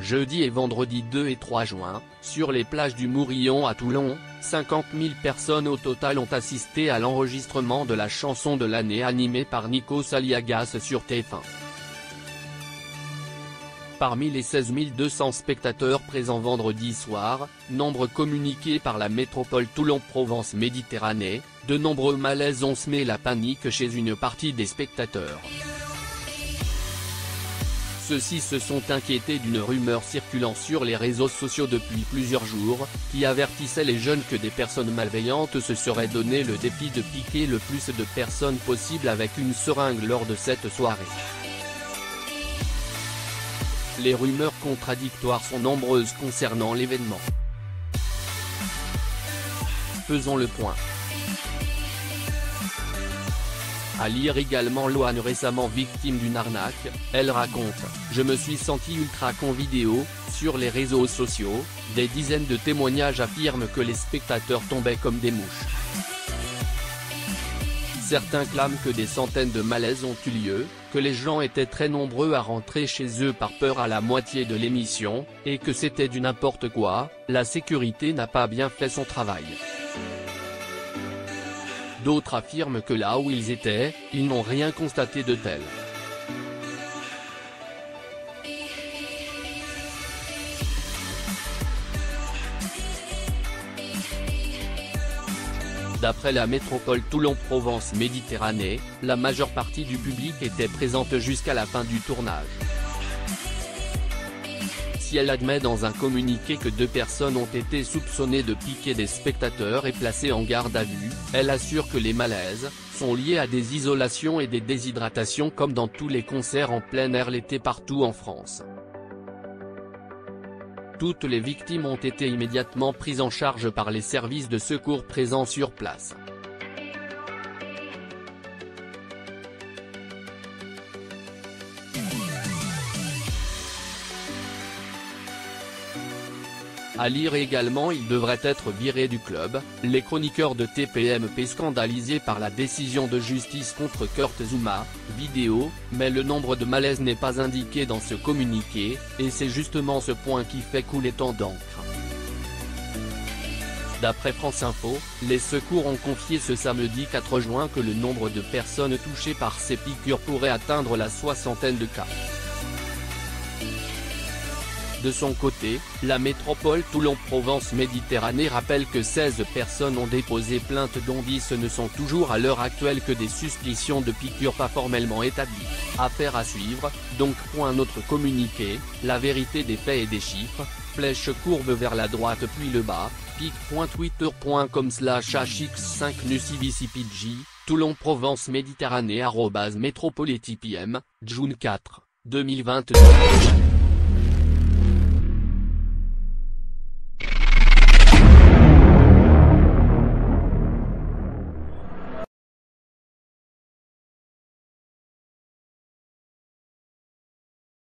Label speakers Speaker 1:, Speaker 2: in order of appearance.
Speaker 1: Jeudi et vendredi 2 et 3 juin, sur les plages du Mourillon à Toulon, 50 000 personnes au total ont assisté à l'enregistrement de la chanson de l'année animée par Nikos Aliagas sur TF1. Parmi les 16 200 spectateurs présents vendredi soir, nombre communiqué par la métropole Toulon-Provence-Méditerranée, de nombreux malaises ont semé la panique chez une partie des spectateurs. Ceux-ci se sont inquiétés d'une rumeur circulant sur les réseaux sociaux depuis plusieurs jours, qui avertissait les jeunes que des personnes malveillantes se seraient donné le défi de piquer le plus de personnes possible avec une seringue lors de cette soirée. Les rumeurs contradictoires sont nombreuses concernant l'événement. Faisons le point. À lire également Loane, récemment victime d'une arnaque, elle raconte « Je me suis senti ultra con vidéo ». Sur les réseaux sociaux, des dizaines de témoignages affirment que les spectateurs tombaient comme des mouches. Certains clament que des centaines de malaises ont eu lieu, que les gens étaient très nombreux à rentrer chez eux par peur à la moitié de l'émission, et que c'était du n'importe quoi, la sécurité n'a pas bien fait son travail. D'autres affirment que là où ils étaient, ils n'ont rien constaté de tel. D'après la métropole Toulon-Provence-Méditerranée, la majeure partie du public était présente jusqu'à la fin du tournage. Si elle admet dans un communiqué que 2 personnes ont été soupçonnées de piquer des spectateurs et placées en garde à vue, elle assure que les malaises sont liés à des isolations et des déshydratations comme dans tous les concerts en plein air l'été partout en France. Toutes les victimes ont été immédiatement prises en charge par les services de secours présents sur place. À lire également, il devrait être viré du club, les chroniqueurs de TPMP scandalisés par la décision de justice contre Kurt Zouma, vidéo, mais le nombre de malaises n'est pas indiqué dans ce communiqué, et c'est justement ce point qui fait couler tant d'encre. D'après France Info, les secours ont confié ce samedi 4 juin que le nombre de personnes touchées par ces piqûres pourrait atteindre la soixantaine de cas. De son côté, la métropole Toulon-Provence-Méditerranée rappelle que 16 personnes ont déposé plainte dont 10 ne sont toujours à l'heure actuelle que des suspicions de piqûres pas formellement établies. Affaire à suivre, donc. Notre communiqué, la vérité des faits et des chiffres, flèche courbe vers la droite puis le bas, pic.twitter.com/hx5nucivicipj, Toulon-Provence-Méditerranée @métropolitipm, June 4, 2022.